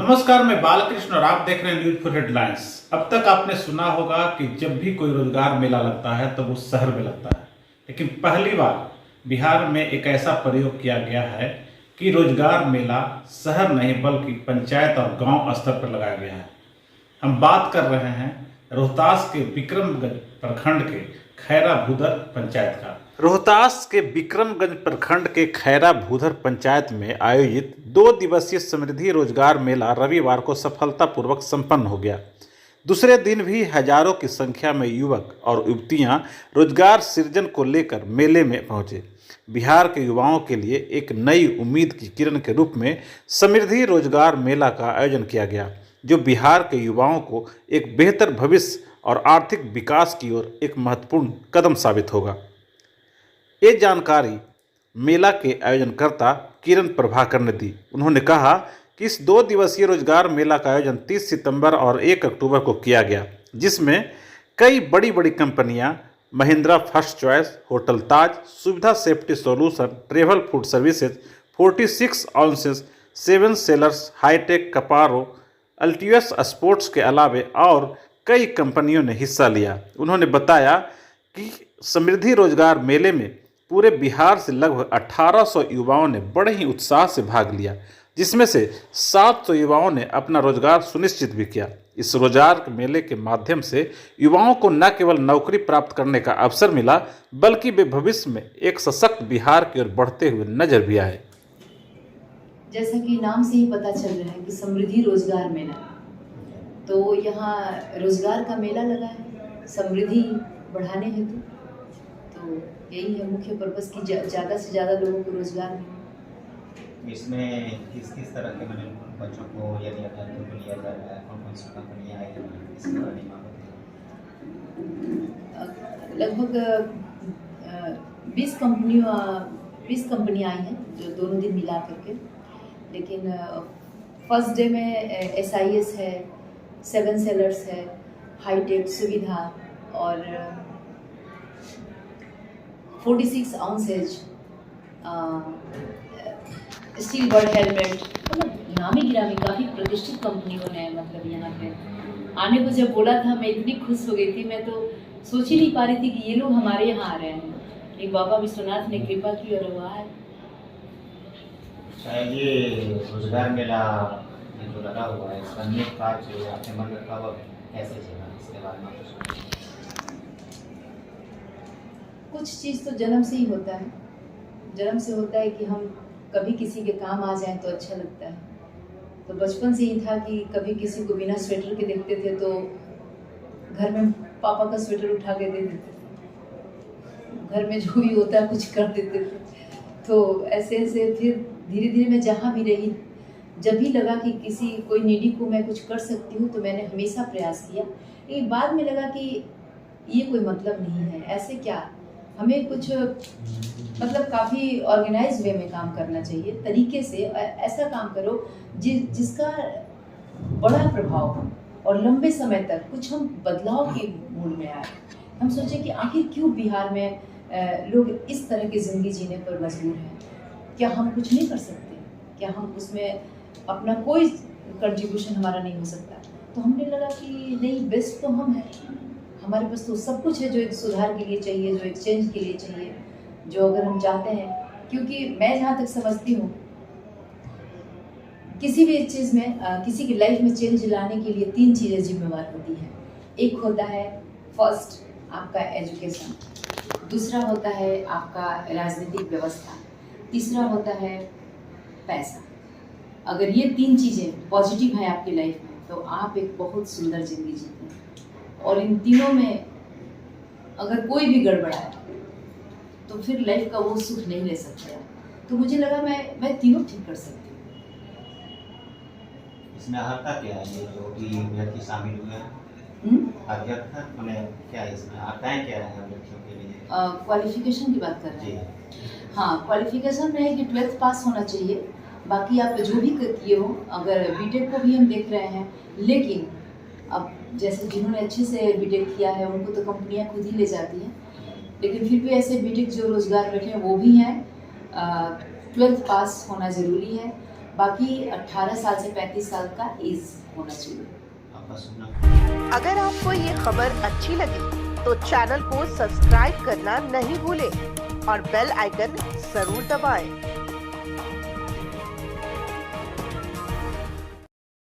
नमस्कार, मैं बालकृष्ण और आप देख रहे हैं न्यूज फॉर हेडलाइंस। अब तक आपने सुना होगा कि जब भी कोई रोजगार मेला लगता है तो वो शहर में लगता है, लेकिन पहली बार बिहार में एक ऐसा प्रयोग किया गया है कि रोजगार मेला शहर नहीं बल्कि पंचायत और गांव स्तर पर लगाया गया है। हम बात कर रहे हैं रोहतास के विक्रमगंज प्रखंड के खैरा भूधर पंचायत का। रोहतास के विक्रमगंज प्रखंड के खैरा भूधर पंचायत में आयोजित 2 दिवसीय समृद्धि रोजगार मेला रविवार को सफलतापूर्वक संपन्न हो गया। दूसरे दिन भी हजारों की संख्या में युवक और युवतियां रोजगार सृजन को लेकर मेले में पहुंचे। बिहार के युवाओं के लिए एक नई उम्मीद की किरण के रूप में समृद्धि रोजगार मेला का आयोजन किया गया, जो बिहार के युवाओं को एक बेहतर भविष्य और आर्थिक विकास की ओर एक महत्वपूर्ण कदम साबित होगा। ये जानकारी मेला के आयोजनकर्ता किरण प्रभाकर ने दी। उन्होंने कहा कि इस 2 दिवसीय रोजगार मेला का आयोजन 30 सितंबर और 1 अक्टूबर को किया गया, जिसमें कई बड़ी बड़ी कंपनियां Mahindra first choice, hotel Taj, Suvidha safety solution, travel food services, 46 ounces, 7 sellers, hitech, Caparo, Altius sports के अलावे और कई कंपनियों ने हिस्सा लिया। उन्होंने बताया कि समृद्धि रोजगार मेले में पूरे बिहार से लगभग 1800 युवाओं ने बड़े ही उत्साह से भाग लिया, जिसमें से 700 युवाओं ने अपना रोजगार सुनिश्चित भी किया। इस रोजगार मेले के माध्यम से युवाओं को न केवल नौकरी प्राप्त करने का अवसर मिला, बल्कि वे भविष्य में एक सशक्त बिहार की ओर बढ़ते हुए नजर भी आए। जैसा कि नाम से ही पता चल रहा है कि समृद्धि रोजगार मेला, तो यहाँ रोजगार का मेला लगा है समृद्धि बढ़ाने हेतु। तो यही है मुख्य पर्पस कि ज़्यादा से ज़्यादा लोगों को रोजगार मिले। इसमें किस किस तरह के मैंने बच्चों को यदि अभ्यर्थियों को लिया जा रहा है, कौन कौन सी कंपनियाँ आई हैं, इसके बारे में लगभग 20 कंपनियाँ आई हैं जो दोनों दिन मिला करके। लेकिन फर्स्ट डे में SIS है, 7 सेलर्स है, हाईटेक सुविधा और 46 आउंसेज स्टील बर्ड हेलमेट, मतलब नामी गिरामी काफ़ी प्रतिष्ठित कंपनियों ने मतलब यहाँ पे आने को जब बोला था, मैं इतनी खुश हो गई थी। मैं तो सोच ही नहीं पा रही थी कि ये लोग हमारे यहाँ आ रहे हैं। एक बाबा विश्वनाथ ने कृपा की और हुआ है। ये रोजगार मेला जो लगा हुआ है, इसका नियत कार्य आपके मन में कब कैसे चला, इसके बारे में कुछ चीज़ तो जन्म से ही होता है। जन्म से होता है कि हम कभी किसी के काम आ जाएं तो अच्छा लगता है। तो बचपन से ही था कि कभी किसी को बिना स्वेटर के देखते थे तो घर में पापा का स्वेटर उठा के दे देते थे। घर में जो भी होता है कुछ कर देते थे। तो ऐसे ऐसे फिर धीरे धीरे मैं जहाँ भी रही, जब भी लगा कि किसी कोई नीडी को मैं कुछ कर सकती हूँ तो मैंने हमेशा प्रयास किया। लेकिन बाद में लगा कि ये कोई मतलब नहीं है, ऐसे क्या, हमें कुछ मतलब काफ़ी ऑर्गेनाइज वे में काम करना चाहिए, तरीके से ऐसा काम करो जिसका बड़ा प्रभाव हो और लंबे समय तक कुछ हम बदलाव के मूड में आए। हम सोचें कि आखिर क्यों बिहार में लोग इस तरह की ज़िंदगी जीने पर मजबूर हैं। क्या हम कुछ नहीं कर सकते? क्या हम उसमें अपना कोई कंट्रीब्यूशन हमारा नहीं हो सकता? तो हमने लगा कि नहीं, बेस्ट तो हम हैं, हमारे पास तो सब कुछ है जो एक सुधार के लिए चाहिए, जो एक चेंज के लिए चाहिए, जो अगर हम चाहते हैं। क्योंकि मैं जहाँ तक समझती हूँ, किसी भी चीज़ में किसी की लाइफ में चेंज लाने के लिए 3 चीज़ें जिम्मेवार होती हैं। एक होता है फर्स्ट आपका एजुकेशन, दूसरा होता है आपका राजनीतिक व्यवस्था, तीसरा होता है पैसा। अगर ये 3 चीज़ें पॉजिटिव हैं आपकी लाइफ में तो आप एक बहुत सुंदर ज़िंदगी जीते हैं। और इन तीनों में अगर कोई भी गड़बड़ाए तो फिर लाइफ का वो सुख नहीं ले सकते। तो मुझे लगा मैं तीनों ठीक कर सकती हूँ। इसमें अर्हता क्या है, ये जो भी अभ्यर्थी शामिल हुए हैं, अभ्यर्थी मैंने क्या है, इसमें अर्हताएँ क्या है अभ्यर्थियों के लिए? क्वालिफिकेशन की बात कर रहे हैं? हाँ, क्वालिफिकेशन में है कि 12th पास होना चाहिए। बाकी आप जो भी किए हो, अगर बीटेक को भी हम देख रहे हैं, लेकिन अब जैसे जिन्होंने अच्छे से बीटेक किया है उनको तो कंपनियां खुद ही ले जाती हैं, लेकिन फिर भी ऐसे बीटेक जो रोजगार बैठे हैं वो भी हैं। 12th पास होना ज़रूरी है। बाकी 18 साल से 35 साल का एज होना चाहिए। आपका सुनना। अगर आपको ये खबर अच्छी लगी तो चैनल को सब्सक्राइब करना नहीं भूलें और बेल आइकन जरूर दबाएं।